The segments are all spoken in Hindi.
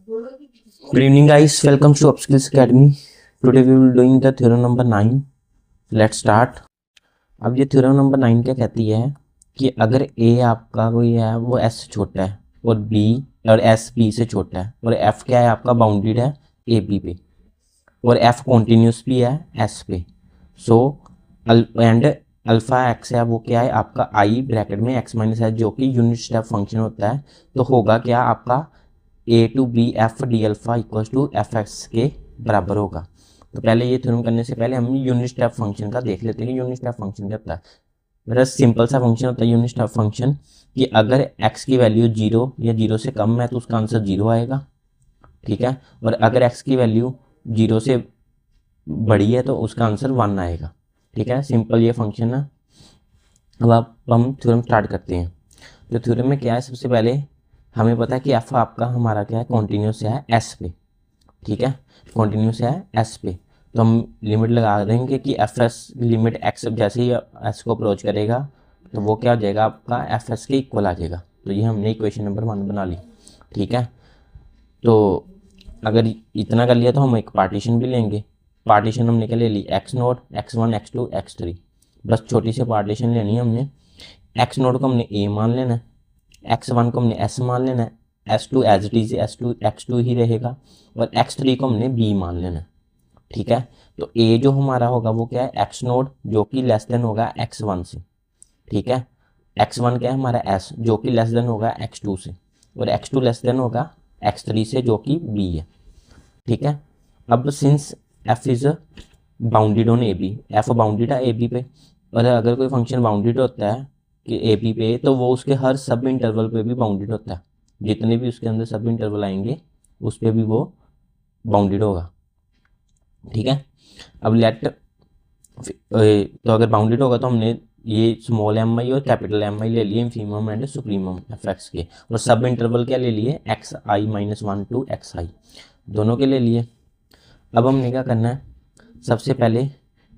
Good evening guys, welcome to Upskills Academy. Today we will doing the theorem number 9. Let's start. अब ये थ्योरम नंबर 9 क्या कहती है कि अगर a आपका कोई है वो s से छोटा है और b और s b से छोटा है और f क्या है आपका बाउंडेड है a b पे और f कॉन्टिन्यूस भी है s पे, सो एंड अल्फा x है वो क्या है आपका i ब्रैकेट में x माइनस है जो कि यूनिट स्टेप फंक्शन होता है, तो होगा क्या आपका a to b f d alpha equal to f x के बराबर होगा। तो पहले ये थ्योरम करने से पहले हम यूनिट स्टेप फंक्शन का देख लेते हैं कि यूनिट स्टेप फंक्शन क्या होता है। मेरा सिंपल सा फंक्शन होता है यूनिट स्टेप फंक्शन कि अगर x की वैल्यू 0 या 0 से कम है तो उसका आंसर 0 आएगा, ठीक है, और अगर x की वैल्यू 0 से बड़ी है तो उसका आंसर 1 आएगा, ठीक है। सिंपल ये फंक्शन है। अब हम थ्योरम स्टार्ट करते हैं। तो थ्योरम में क्या है, सबसे पहले हमें पता है कि एफ आपका हमारा क्या है कॉन्टिन्यूस है एस पे, ठीक है, कॉन्टिन्यूस है एस पे, तो हम लिमिट लगा देंगे कि एफ एस लिमिट एक्स जैसे ही एस को अप्रोच करेगा तो वो क्या हो जाएगा आपका एफ एस के इक्वल आ जाएगा। तो ये हमने इक्वेशन नंबर 1 बना ली, ठीक है। तो अगर इतना कर लिया तो हम एक पार्टीशन भी लेंगे। पार्टीशन हमने क्या ले ली, x naught, x one, x two, x three, बस छोटी सी पार्टीशन लेनी है हमने। एक्स नोट को हमने ए मान लेना है, x1 को हमने s मान लेना है, s2 as it is x2 ही रहेगा और x3 को हमने b मान लेना है, ठीक है। तो a जो हमारा होगा वो क्या है x नोड जो कि लेस देन होगा x1 से, ठीक है। x1 क्या है हमारा s जो कि लेस देन होगा x2 से और x2 लेस देन होगा x3 से जो कि b है, ठीक है। अब since f is bounded on ab, f bounded है ab पे, और अगर कोई फंक्शन बाउंडेड होता है कि ए पी पे तो वो उसके हर सब इंटरवल पे भी बाउंडेड होता है, जितने भी उसके अंदर सब इंटरवल आएंगे उस पर भी वो बाउंडेड होगा, ठीक है। अब लेट तो अगर बाउंडेड होगा तो हमने ये स्मॉल एम आई और कैपिटल एम आई ले लिए infimum and supremum f x के, और सब इंटरवल क्या ले लिए x i minus 1 to x i दोनों के ले लिए। अब हमने क्या करना है, सबसे पहले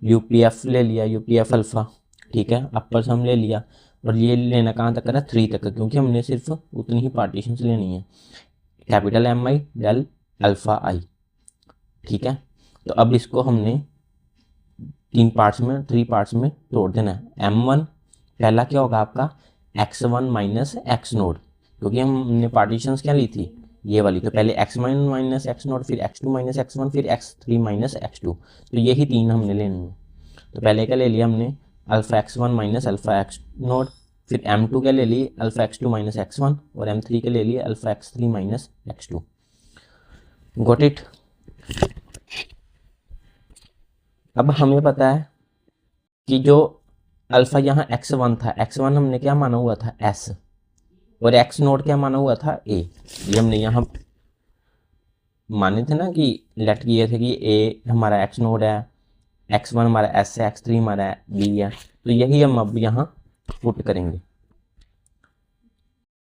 यू पी एफ ले लिया, यू पी एफ अल्फ़ा, ठीक है, अपर सम ले लिया, और ये लेना कहाँ तक है 3 तक, क्योंकि हमने सिर्फ उतनी ही पार्टीशंस लेनी है, कैपिटल एम आई डेल अल्फ़ा आई, ठीक है। तो अब इसको हमने 3 पार्ट्स में तोड़ देना है। m1 पहला क्या होगा आपका x1 माइनस एक्स नोड, क्योंकि हमने पार्टीशंस क्या ली थी ये वाली, तो पहले x1 माइनस एक्स नोड, फिर x2 माइनस x1, फिर x3 माइनस x2, तो यही 3 हमने लेनी है। तो पहले क्या ले लिया हमने alpha x1 minus alpha x node, फिर m2 के ले लिए अल्फा x2 माइनस x1 और m3 के ले लिए alpha x3 minus x2। Got it. अब हमें पता है कि जो अल्फा यहाँ x1 था, x1 हमने क्या माना हुआ था s, और x नोट क्या माना हुआ था a, ये हमने यहाँ माने थे ना कि लेट किए थे कि a हमारा x नोड है, x1 हमारा s है, x3 हमारा b है, तो यही हम अब यहाँ पुट करेंगे।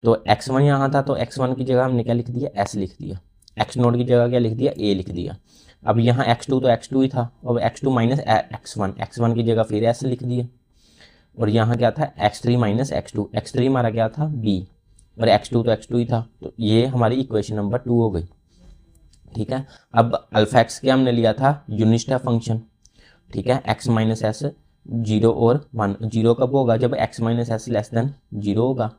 तो x1 यहाँ था तो x1 की जगह हमने क्या लिख दिया s लिख दिया, x नोट की जगह क्या लिख दिया a लिख दिया। अब यहाँ x2 तो x2 ही था, और x2 माइनस x1 की जगह फिर s लिख दिया, और यहाँ क्या था x3 माइनस x2, x3 हमारा क्या था b और x2 तो x2 ही था, तो ये हमारी इक्वेशन नंबर 2 हो गई, ठीक है। अब अल्फा एक्स क्या हमने लिया था यूनिट स्टेप फंक्शन, ठीक है, x माइनस एस 0 और 1, 0 कब होगा जब x minus S less than 0 होगा।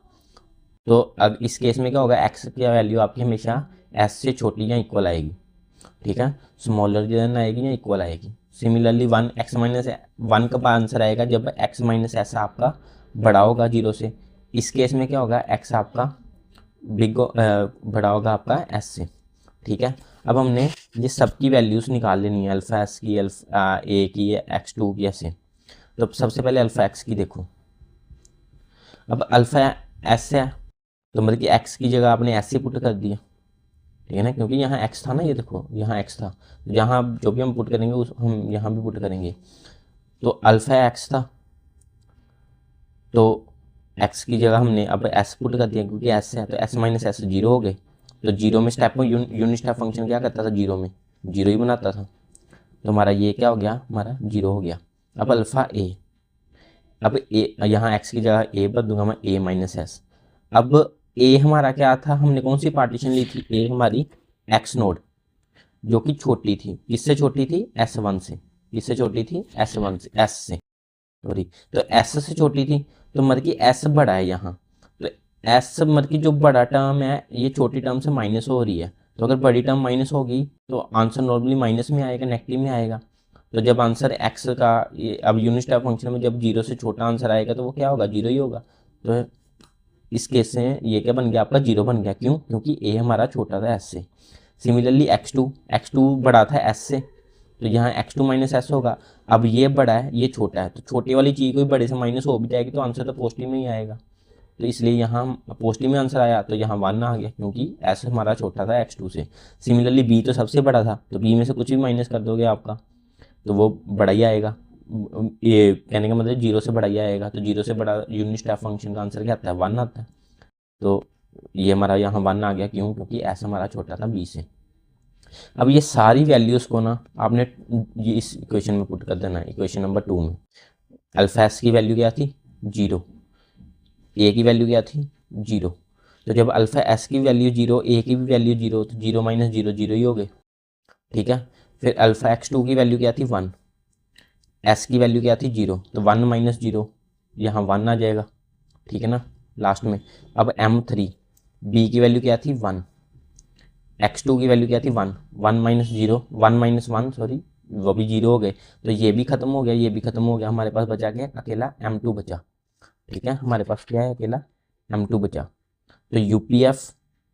तो अब इस केस में क्या होगा x की वैल्यू आपकी हमेशा s से छोटी या इक्वल आएगी, ठीक है, स्मॉलर देन आएगी या इक्वल आएगी। सिमिलरली 1 x माइनस 1 का आंसर आएगा जब x माइनस एस आपका बड़ा होगा 0 से। इस केस में क्या होगा x आपका बिग बड़ा होगा आपका s से, ठीक है। अब हमने ये सब की वैल्यूज़ निकाल लेनी है, अल्फा एस की, अल्फा ए की, x2 की, ऐसे। तो सबसे पहले अल्फा एक्स की देखो, अब अल्फा एस है तो मतलब कि x की जगह आपने ऐसे पुट कर दिया, ठीक है ना, क्योंकि यहाँ x था ना, ये देखो यहाँ x था, यहाँ जो भी हम पुट करेंगे उस हम यहाँ भी पुट करेंगे। तो अल्फा x था तो x की जगह हमने अब s पुट कर दिया, क्योंकि s है तो s माइनस एस 0 हो गए। तो 0 में स्टेप में यूनिट स्टेप फंक्शन क्या करता था 0 में 0 ही बनाता था, तो हमारा ये क्या हो गया हमारा 0 हो गया। अब अल्फा a, अब ए यहाँ x की जगह a बदल दूंगा मैं a माइनस एस। अब a हमारा क्या था, हमने कौन सी पार्टीशन ली थी, a हमारी एक्स नोड जो कि छोटी थी, किससे छोटी थी, S1 से, किससे छोटी थी, S1 से, S से, सॉरी, तो S से छोटी थी, तो मतलब कि S बड़ा है यहाँ, तो S मतलब कि जो बड़ा टर्म है ये छोटी टर्म से माइनस हो रही है, तो अगर बड़ी टर्म माइनस होगी तो आंसर नॉर्मली माइनस में आएगा, नेगेटिव में आएगा। तो जब आंसर एक्स का ये अब यूनिट स्टेप फंक्शन में जब जीरो से छोटा आंसर आएगा तो वो क्या होगा, जीरो ही होगा। तो इस केस से ये क्या बन गया, आपका जीरो बन गया, क्यों, क्योंकि ए हमारा छोटा था एस से। सिमिलरली एक्स टू बड़ा था एस से, तो यहाँ एक्स टू माइनस एस होगा। अब ये बड़ा है ये छोटा है, तो छोटी वाली चीज़ कोई बड़े से माइनस हो भी जाएगी तो आंसर तो पॉजिटिव में ही आएगा। तो इसलिए यहाँ पॉजिटिव में आंसर आया, तो यहाँ वन आ गया क्योंकि एस हमारा छोटा था एक्स टू से। सिमिलरली बी तो सबसे बड़ा था, तो बी में से कुछ भी माइनस कर दोगे आपका तो वो बड़ा ही आएगा। ये कहने का मतलब जीरो से बड़ा ही आएगा, तो जीरो से बड़ा यूनिट स्टेप फंक्शन का आंसर क्या आता है, वन आता है। तो ये हमारा यहाँ वन आ गया, क्यों, क्योंकि एस हमारा छोटा था बी से। अब ये सारी वैल्यूज़ को ना आपने ये इस इक्वेशन में पुट कर देना है, इक्वेशन नंबर 2 में। अल्फा एस की वैल्यू क्या थी, जीरो, ए की वैल्यू क्या थी, जीरो। तो जब अल्फा एस की वैल्यू जीरो, ए की भी वैल्यू जीरो, तो जीरो माइनस जीरो जीरो ही हो गए, ठीक है। फिर अल्फा एक्स टू की वैल्यू क्या थी, वन, एस की वैल्यू क्या थी, जीरो, तो वन माइनस जीरो यहाँ वन आ जाएगा, ठीक है ना, लास्ट में। अब एम थ्री, बी की वैल्यू क्या थी, वन, एक्स टू की वैल्यू क्या थी, one, one minus zero, one minus one, sorry, वो भी जीरो हो गए, तो ये भी खत्म हो गया, ये भी खत्म हो गया, हमारे पास बचा गया अकेला एम टू बचा, ठीक है, हमारे पास क्या है, अकेला एम टू बचा। तो यूपीएफ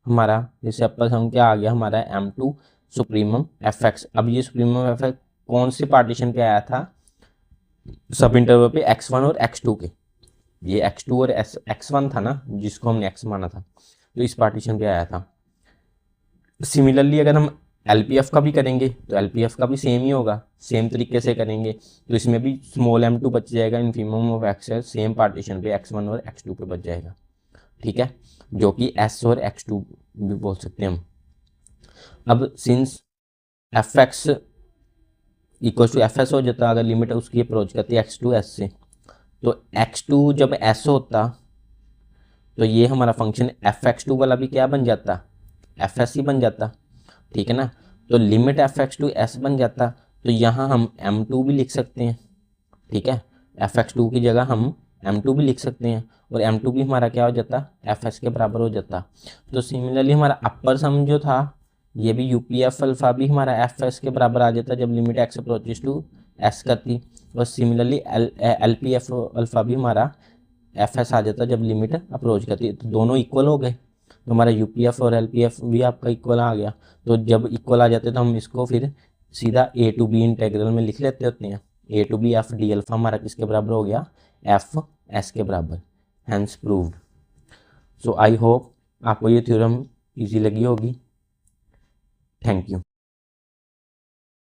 हमारा जैसे अपर सम क्या आ गया, हमारा M two supremum f x. अब ये सुप्रीमम एफ एक्स कौन से पार्टीशन पे आया था, सब इंटरवल पे x1 और x2 के, ये x2 और x1 था ना जिसको हमने x माना था, तो इस पार्टीशन पे आया था। सिमिलरली अगर हम LPF का भी करेंगे तो LPF का भी सेम ही होगा, सेम तरीके से करेंगे, तो इसमें भी स्मॉल m2 बच जाएगा, इन्फीमम ऑफ x है, सेम पार्टीशन पे x1 और x2 पे बच जाएगा, ठीक है, जो कि s और x2 भी बोल सकते हैं हम। अब since f x equal to f s हो जाता अगर लिमिट उसकी अप्रोच करती है एक्स टू एस से, तो x2 जब s होता तो ये हमारा फंक्शन एफ एक्स टू वाला भी क्या बन जाता, एफ एस ही बन जाता, ठीक है ना। तो limit f x to s बन जाता, तो यहाँ हम m2 भी लिख सकते हैं, ठीक है, एफ एक्स टू की जगह हम m2 भी लिख सकते हैं, और m2 भी हमारा क्या हो जाता, एफ एस के बराबर हो जाता। तो सिमिलरली हमारा अपर सम जो था ये भी यूपीएफ अल्फा भी हमारा एफ एस के बराबर आ जाता जब limit x approaches to s करती, और similarly L P F alpha भी हमारा एफ एस आ जाता जब लिमिट अप्रोच करती, तो दोनों इक्वल हो गए, तो हमारा यूपीएफ और एलपीएफ भी आपका इक्वल आ गया। तो जब इक्वल आ जाते तो हम इसको फिर सीधा ए टू बी इंटेग्रल में लिख लेते होते हैं, a to b f d alpha हमारा किसके बराबर हो गया, एफ एस के बराबर, hence proved. So I hope आपको ये थ्योरम इजी लगी होगी। Thank you.